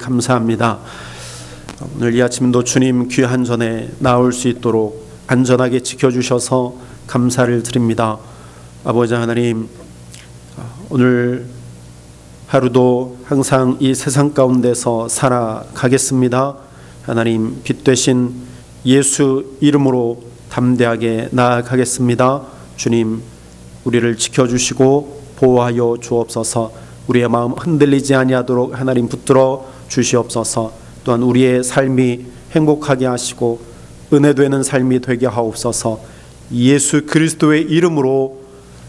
감사합니다. 오늘 이 아침도 주님 귀한 전에 나올 수 있도록 안전하게 지켜주셔서 감사를 드립니다. 아버지 하나님, 오늘 하루도 항상 이 세상 가운데서 살아가겠습니다. 하나님, 빛 되신 예수 이름으로 담대하게 나아가겠습니다. 주님, 우리를 지켜주시고 보호하여 주옵소서. 우리의 마음 흔들리지 아니하도록 하나님 붙들어 주시옵소서. 또한 우리의 삶이 행복하게 하시고 은혜 되는 삶이 되게 하옵소서. 예수 그리스도의 이름으로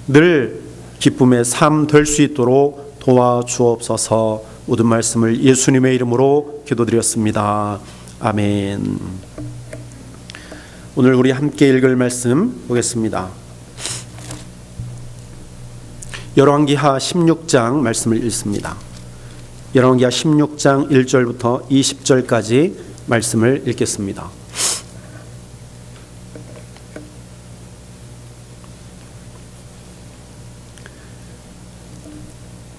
늘 기쁨의 삶 될 수 있도록 도와주옵소서. 모든 말씀을 예수님의 이름으로 기도드렸습니다. 아멘. 오늘 우리 함께 읽을 말씀 보겠습니다. 열왕기하 16장 말씀을 읽습니다. 열왕기하 16장 1절부터 20절까지 말씀을 읽겠습니다.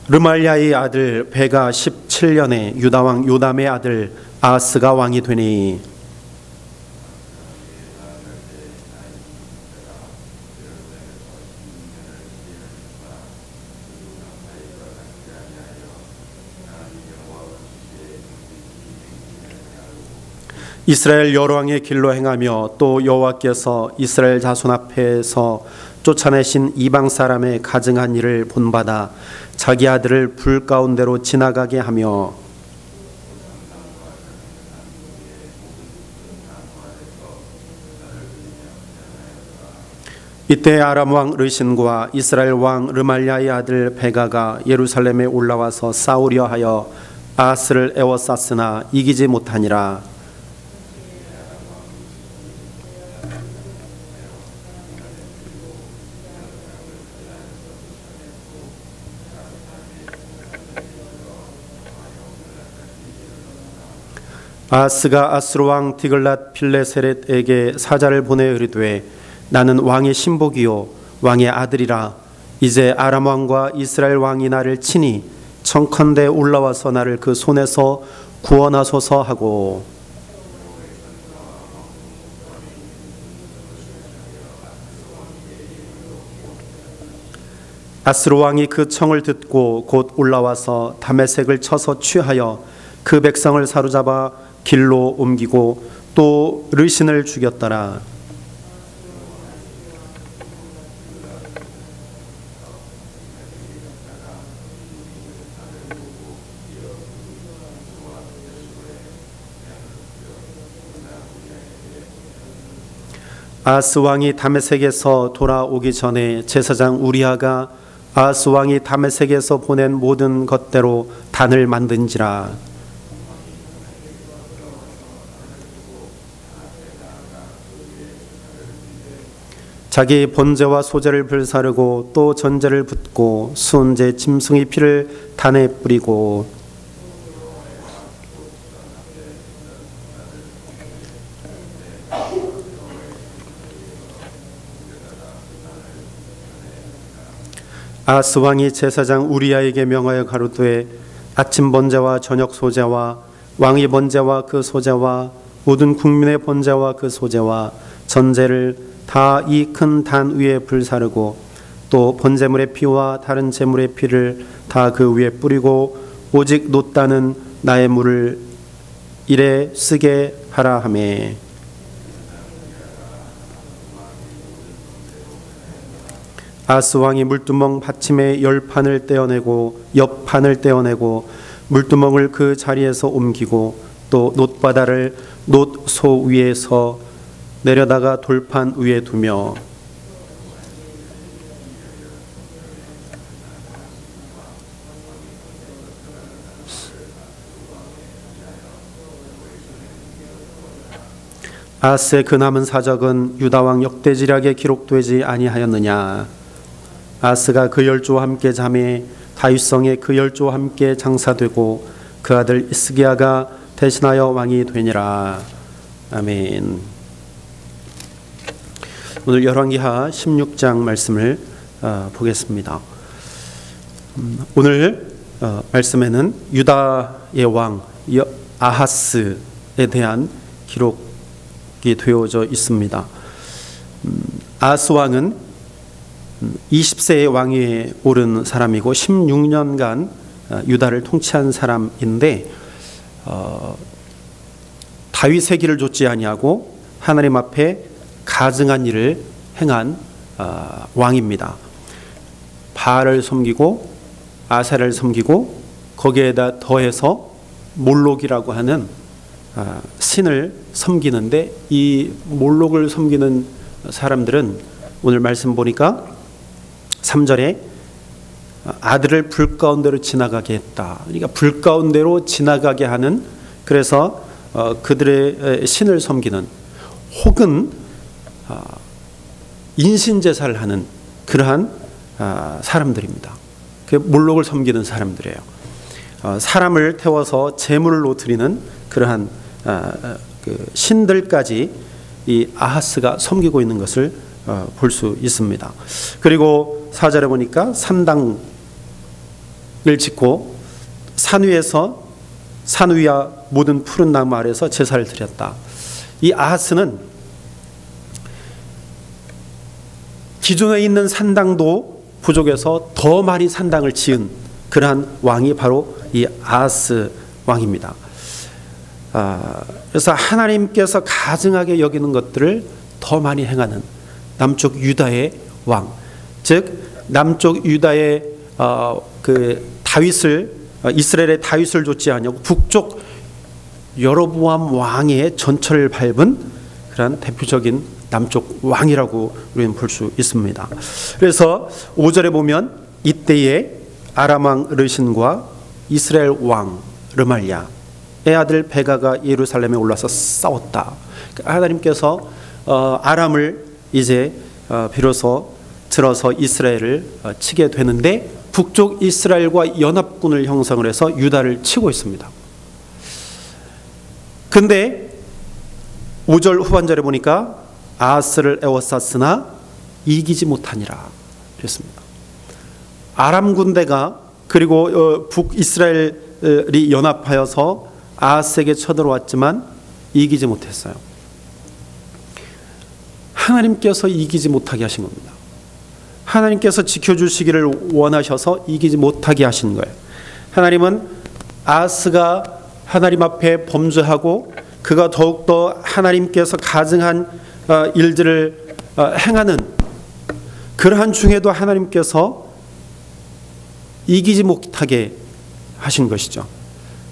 르말야의 아들 베가 17년에 유다왕 요담의 아들 아하스가 왕이 되니 이스라엘 여러 왕의 길로 행하며 또 여호와께서 이스라엘 자손 앞에서 쫓아내신 이방 사람의 가증한 일을 본받아 자기 아들을 불 가운데로 지나가게 하며 이때 아람 왕 르신과 이스라엘 왕 르말야의 아들 베가가 예루살렘에 올라와서 싸우려 하여 아하스를 에워쌌으나 이기지 못하니라. 아하스가 아수르 왕 디글랏 필레세렛에게 사자를 보내 이르되 나는 왕의 신복이요 왕의 아들이라. 이제 아람 왕과 이스라엘 왕이 나를 치니 청컨대 올라와서 나를 그 손에서 구원하소서 하고 아수르 왕이 그 청을 듣고 곧 올라와서 다메섹을 쳐서 취하여 그 백성을 사로잡아 길로 옮기고 또 르신을 죽였더라. 아하스 왕이 다메섹에서 돌아오기 전에 제사장 우리아가 아하스 왕이 다메섹에서 보낸 모든 것대로 단을 만든지라. 자기 번제와 소제를 불사르고 또 전제를 붓고 수은제 짐승의 피를 단에 뿌리고 아하스 왕이 제사장 우리아에게 명하여 가로되 아침 번제와 저녁 소제와 왕의 번제와 그 소제와 모든 국민의 번제와 그 소제와 전제를 다 이 큰 단 위에 불사르고 또 번제물의 피와 다른 제물의 피를 다 그 위에 뿌리고 오직 놋다는 나의 물을 이래 쓰게 하라 하매 아하스 왕이 물두멍 받침의 열판을 떼어내고 옆판을 떼어내고 물두멍을 그 자리에서 옮기고 또 놋바다를 놋소 위에서 내려다가 돌판 위에 두며 아하스의 그 남은 사적은 유다왕 역대지략에 기록되지 아니하였느냐. 아하스가 그 열조와 함께 잠에 다윗성에 그 열조와 함께 장사되고 그 아들 이스기야가 대신하여 왕이 되니라. 아멘. 오늘 열왕기하 16장 말씀을 보겠습니다. 오늘 말씀에는 유다의 왕 아하스에 대한 기록이 되어져 있습니다. 아하스 왕은 20세의 왕위에 오른 사람이고 16년간 유다를 통치한 사람인데 다윗의 길을 좇지 아니하고 하나님 앞에 가증한 일을 행한 왕입니다. 바알을 섬기고 아세라를 섬기고 거기에다 더해서 몰록이라고 하는 신을 섬기는데, 이 몰록을 섬기는 사람들은 오늘 말씀 보니까 3절에 아들을 불 가운데로 지나가게 했다. 그러니까 불 가운데로 지나가게 하는, 그래서 그들의 신을 섬기는 혹은 인신제사를 하는 그러한 사람들입니다. 그 몰록을 섬기는 사람들이에요. 사람을 태워서 제물로 드리는 그러한 그 신들까지 이 아하스가 섬기고 있는 것을 볼 수 있습니다. 그리고 4절에 보니까 산당을 짓고 산 위와 모든 푸른 나무 아래서 제사를 드렸다. 이 아하스는 기존에 있는 산당도 부족해서 더 많이 산당을 지은 그러한 왕이 바로 이 아하스 왕입니다. 그래서 하나님께서 가증하게 여기는 것들을 더 많이 행하는 남쪽 유다의 왕, 즉 남쪽 유다의 그 다윗을, 이스라엘의 다윗을 좇지 아니하고 북쪽 여로보암 왕의 전철을 밟은 그런 대표적인 남쪽 왕이라고 우리는 볼 수 있습니다. 그래서 5절에 보면 이때에 아람 왕 르신과 이스라엘 왕 르말야의 아들 베가가 예루살렘에 올라서 싸웠다. 하나님께서 아람을 이제 비로소 들어서 이스라엘을 치게 되는데, 북쪽 이스라엘과 연합군을 형성을 해서 유다를 치고 있습니다. 근데 5절 후반절에 보니까 아하스를 에워쌌으나 이기지 못하니라 그랬습니다. 아람 군대가 그리고 북이스라엘이 연합하여서 아하스에게 쳐들어왔지만 이기지 못했어요. 하나님께서 이기지 못하게 하신 겁니다. 하나님께서 지켜주시기를 원하셔서 이기지 못하게 하신 거예요. 하나님은 아하스가 하나님 앞에 범죄하고 그가 더욱더 하나님께서 가증한 일들을 행하는 그러한 중에도 하나님께서 이기지 못하게 하신 것이죠.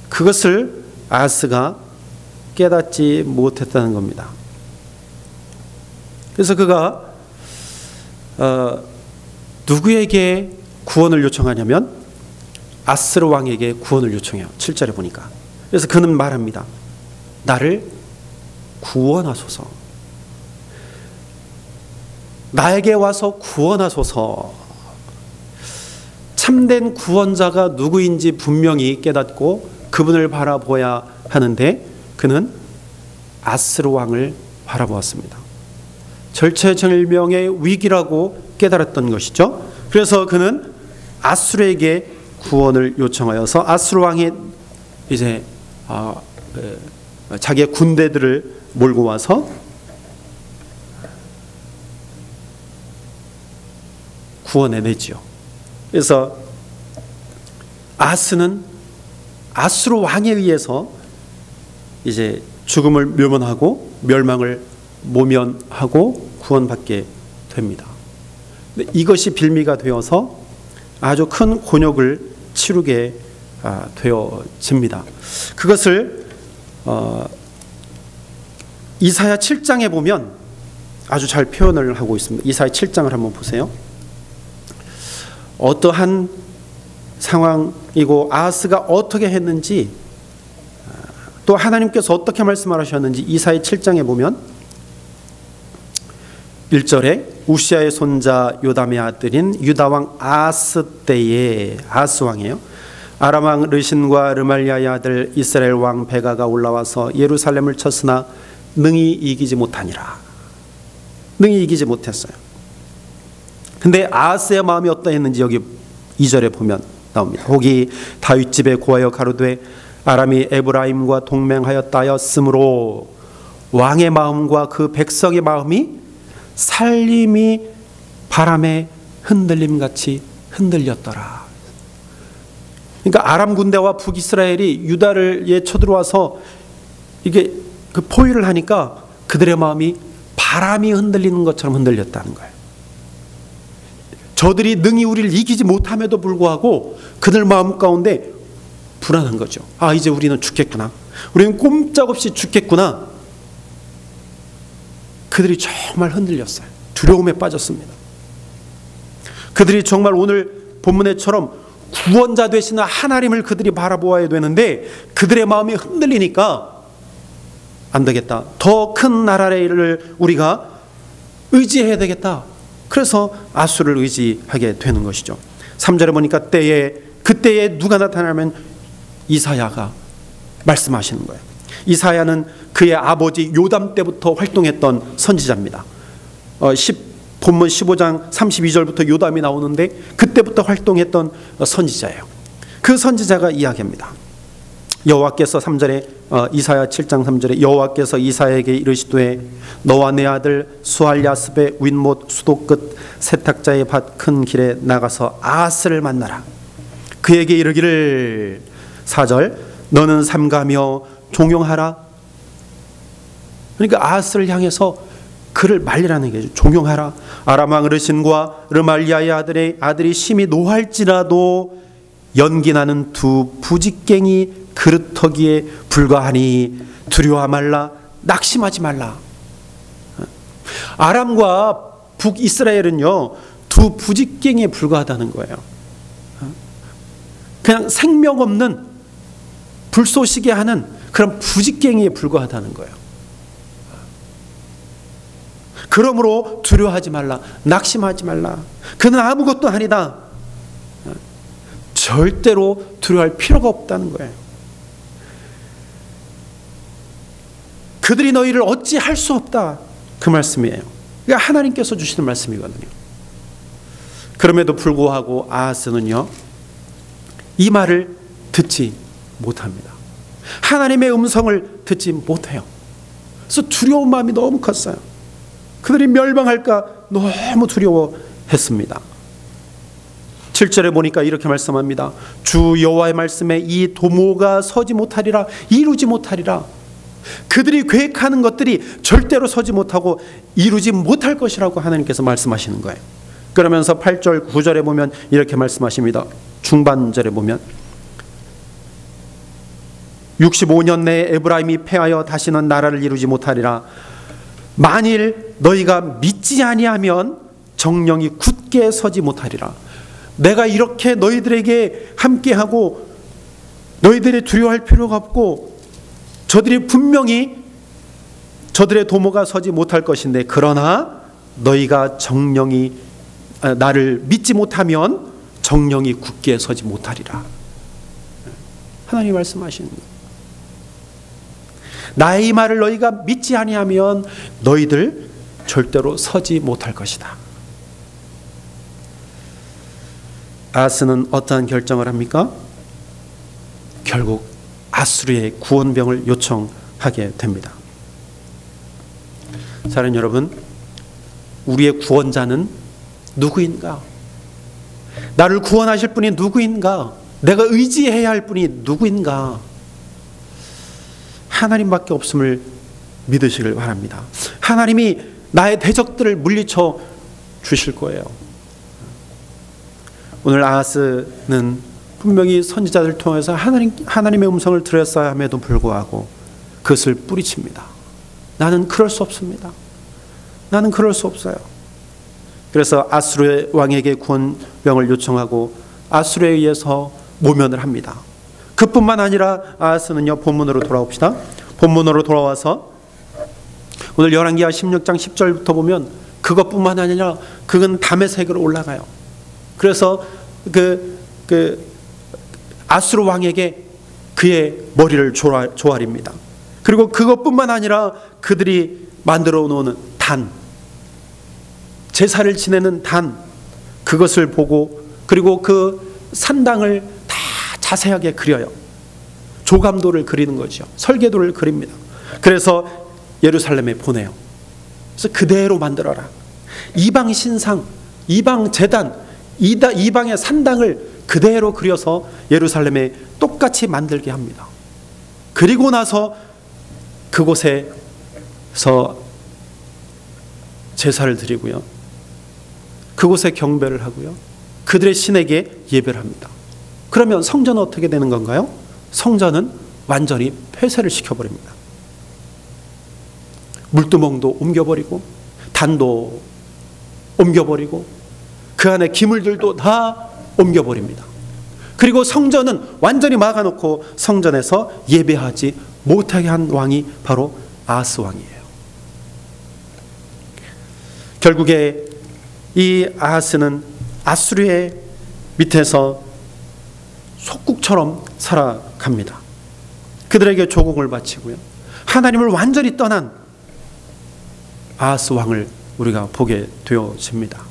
그것을 아하스가 깨닫지 못했다는 겁니다. 그래서 그가 누구에게 구원을 요청하냐면 아스르 왕에게 구원을 요청해요. 7절에 보니까. 그래서 그는 말합니다. 나를 구원하소서. 나에게 와서 구원하소서. 참된 구원자가 누구인지 분명히 깨닫고 그분을 바라보아야 하는데 그는 아스르 왕을 바라보았습니다. 절체절명의 위기라고 깨달았던 것이죠. 그래서 그는 아수르에게 구원을 요청하여서 아수르 왕이 이제 자기의 군대들을 몰고 와서 구원해내지요. 그래서 아하스는 아수르 왕에 의해서 이제 죽음을 묘면하고 멸망을 모면하고 구원받게 됩니다. 근데 이것이 빌미가 되어서 아주 큰 곤욕을 치르게 되어집니다. 그것을 이사야 7장에 보면 아주 잘 표현을 하고 있습니다. 이사야 7장을 한번 보세요. 어떠한 상황이고 아하스가 어떻게 했는지 또 하나님께서 어떻게 말씀하셨는지 이사야 7장에 보면 1절에 우시아의 손자 요담의 아들인 유다왕 아하스 때에, 아하스 왕이에요, 아람 왕 르신과 르말야의 아들 이스라엘 왕 베가가 올라와서 예루살렘을 쳤으나 능히 이기지 못하니라. 능히 이기지 못했어요. 근데 아하스의 마음이 어떠했는지 여기 2절에 보면 나옵니다. 혹이 다윗 집에 고하여 가로되 아람이 에브라임과 동맹하였다였으므로 왕의 마음과 그 백성의 마음이 살림이 바람에 흔들림같이 흔들렸더라. 그러니까 아람 군대와 북이스라엘이 유다를 쳐들어와서 이게 그 포위를 하니까 그들의 마음이 바람이 흔들리는 것처럼 흔들렸다는 거예요. 저들이 능히 우리를 이기지 못함에도 불구하고 그들 마음 가운데 불안한 거죠. 아, 이제 우리는 죽겠구나. 우리는 꼼짝없이 죽겠구나. 그들이 정말 흔들렸어요. 두려움에 빠졌습니다. 그들이 정말 오늘 본문에처럼 구원자 되시는 하나님을 그들이 바라보아야 되는데 그들의 마음이 흔들리니까 안 되겠다. 더 큰 나라를 우리가 의지해야 되겠다. 그래서 아수를 의지하게 되는 것이죠. 3절에 보니까 그때에 누가 나타나면 이사야가 말씀하시는 거예요. 이사야는 그의 아버지 요담 때부터 활동했던 선지자입니다. 본문 15장 32절부터 요담이 나오는데 그때부터 활동했던 선지자예요. 그 선지자가 이야기합니다. 여호와께서 3절에 이사야 7장 3절에 여호와께서 이사야에게 이르시되 너와 내 아들 수알야습의 윗못 수도 끝 세탁자의 밭 큰 길에 나가서 아하스를 만나라. 그에게 이르기를 4절 너는 삼가며 종용하라. 그러니까 아하스를 향해서 그를 말리라는 게 종용하라. 아람 왕 르신과 르말리아의 아들이 심히 노할지라도 연기나는 두 부직갱이 그릇터기에 불과하니 두려워 말라. 낙심하지 말라. 아람과 북이스라엘은요 두 부직갱이에 불과하다는 거예요. 그냥 생명 없는 불쏘시게 하는 그런 부직갱이에 불과하다는 거예요. 그러므로 두려워하지 말라. 낙심하지 말라. 그는 아무것도 아니다. 절대로 두려워할 필요가 없다는 거예요. 그들이 너희를 어찌할 수 없다. 그 말씀이에요. 그러니까 하나님께서 주시는 말씀이거든요. 그럼에도 불구하고 아하스는요 이 말을 듣지 못합니다. 하나님의 음성을 듣지 못해요. 그래서 두려운 마음이 너무 컸어요. 그들이 멸망할까 너무 두려워했습니다. 7절에 보니까 이렇게 말씀합니다. 주 여호와의 말씀에 이 도모가 서지 못하리라. 이루지 못하리라. 그들이 계획하는 것들이 절대로 서지 못하고 이루지 못할 것이라고 하나님께서 말씀하시는 거예요. 그러면서 8절 9절에 보면 이렇게 말씀하십니다. 중반절에 보면 65년 내에 에브라임이 패하여 다시는 나라를 이루지 못하리라. 만일 너희가 믿지 아니하면 정령이 굳게 서지 못하리라. 내가 이렇게 너희들에게 함께하고 너희들이 두려워할 필요가 없고 저들이 분명히 저들의 도모가 서지 못할 것인데 그러나 너희가 정령이 나를 믿지 못하면 정령이 굳게 서지 못하리라. 하나님 말씀하시는 거예요. 나의 말을 너희가 믿지 아니하면 너희들 절대로 서지 못할 것이다. 아하스는 어떠한 결정을 합니까? 결국 아수르의 구원병을 요청하게 됩니다. 사랑하는 여러분, 우리의 구원자는 누구인가? 나를 구원하실 분이 누구인가? 내가 의지해야 할 분이 누구인가? 하나님밖에 없음을 믿으시길 바랍니다. 하나님이 나의 대적들을 물리쳐 주실 거예요. 오늘 아하스는 분명히 선지자들 통해서 하나님의 음성을 들었어야 함에도 불구하고 그것을 뿌리칩니다. 나는 그럴 수 없습니다. 나는 그럴 수 없어요. 그래서 아수르 왕에게 구원병을 요청하고 아수르에 의해서 모면을 합니다. 그뿐만 아니라 아하스는요, 본문으로 돌아옵시다. 본문으로 돌아와서 오늘 열왕기하 16장 10절부터 보면 그것뿐만 아니라 그건 다메섹으로 올라가요. 그래서 아수르 왕에게 그의 머리를 조아립니다. 그리고 그것뿐만 아니라 그들이 만들어 놓은 단, 제사를 지내는 단, 그것을 보고 그리고 그 산당을 다 자세하게 그려요. 조감도를 그리는 거죠. 설계도를 그립니다. 그래서 예루살렘에 보내요. 그래서 그대로 만들어라. 이방 신상, 이방 제단, 이방의 산당을 그대로 그려서 예루살렘에 똑같이 만들게 합니다. 그리고 나서 그곳에서 제사를 드리고요. 그곳에 경배를 하고요. 그들의 신에게 예배를 합니다. 그러면 성전은 어떻게 되는 건가요? 성전은 완전히 폐쇄를 시켜버립니다. 물두멍도 옮겨버리고 단도 옮겨버리고 그 안에 기물들도 다 옮겨버립니다. 그리고 성전은 완전히 막아놓고 성전에서 예배하지 못하게 한 왕이 바로 아하스 왕이에요. 결국에 이 아하스는 아수르의 밑에서 속국처럼 살아갑니다. 그들에게 조공을 바치고요. 하나님을 완전히 떠난 아하스 왕을 우리가 보게 되어집니다.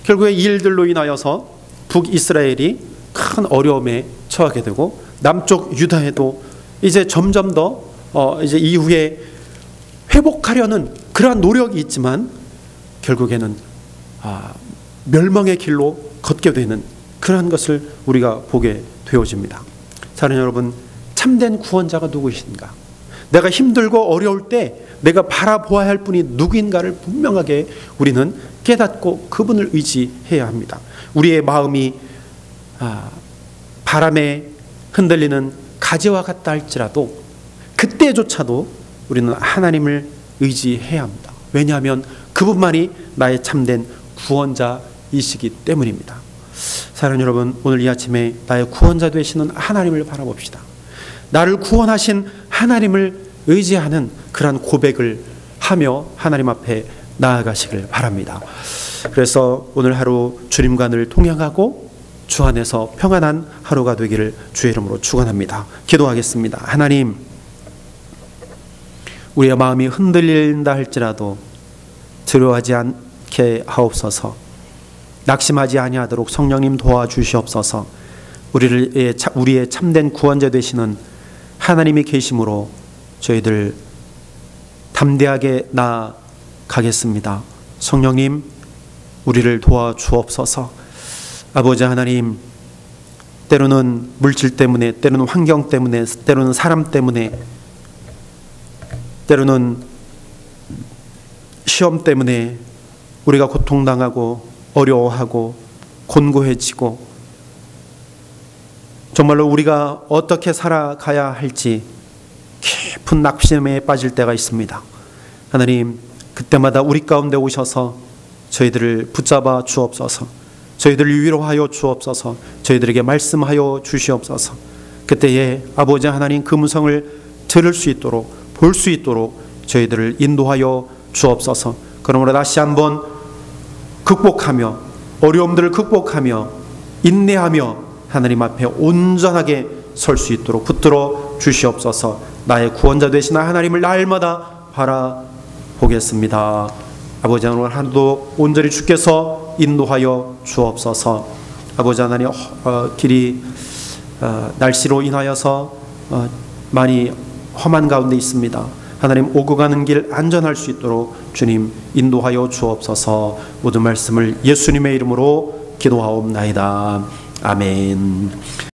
결국에 이 일들로 인하여서 북이스라엘이 큰 어려움에 처하게 되고 남쪽 유다에도 이제 점점 더 이제 이후에 회복하려는 그러한 노력이 있지만 결국에는 멸망의 길로 걷게 되는 그러한 것을 우리가 보게 되어집니다. 사랑하는 여러분, 참된 구원자가 누구이신가? 내가 힘들고 어려울 때 내가 바라보아야 할 분이 누구인가를 분명하게 우리는 깨닫고 그분을 의지해야 합니다. 우리의 마음이 바람에 흔들리는 가지와 같다 할지라도 그때조차도 우리는 하나님을 의지해야 합니다. 왜냐하면 그분만이 나의 참된 구원자이시기 때문입니다. 사랑하는 여러분, 오늘 이 아침에 나의 구원자 되시는 하나님을 바라봅시다. 나를 구원하신 하나님을 의지하는 그런 고백을 하며 하나님 앞에 나아가시길 바랍니다. 그래서 오늘 하루 주님과 늘 동행하고 주 안에서 평안한 하루가 되기를 주의 이름으로 축원합니다. 기도하겠습니다. 하나님, 우리의 마음이 흔들린다 할지라도 두려워하지 않게 하옵소서. 낙심하지 아니하도록 성령님 도와주시옵소서. 우리의 참된 구원자 되시는 하나님이 계심으로 저희들 담대하게 나아가겠습니다. 성령님, 우리를 도와주옵소서. 아버지 하나님, 때로는 물질 때문에, 때로는 환경 때문에, 때로는 사람 때문에, 때로는 시험 때문에 우리가 고통당하고 어려워하고 곤고해지고 정말로 우리가 어떻게 살아가야 할지 깊은 낙심에 빠질 때가 있습니다. 하나님, 그때마다 우리 가운데 오셔서 저희들을 붙잡아 주옵소서. 저희들을 위로하여 주옵소서. 저희들에게 말씀하여 주시옵소서. 그때에 아버지 하나님 그 음성을 들을 수 있도록, 볼 수 있도록 저희들을 인도하여 주옵소서. 그러므로 다시 한번 극복하며 어려움들을 극복하며 인내하며 하나님 앞에 온전하게 설 수 있도록 붙들어 주시옵소서. 나의 구원자 되시는 하나님을 날마다 바라보겠습니다. 아버지 하나님, 오늘 하루도 온전히 주께서 인도하여 주옵소서. 아버지 하나님, 길이 날씨로 인하여서 많이 험한 가운데 있습니다. 하나님, 오고 가는 길 안전할 수 있도록 주님 인도하여 주옵소서. 모든 말씀을 예수님의 이름으로 기도하옵나이다. 아멘.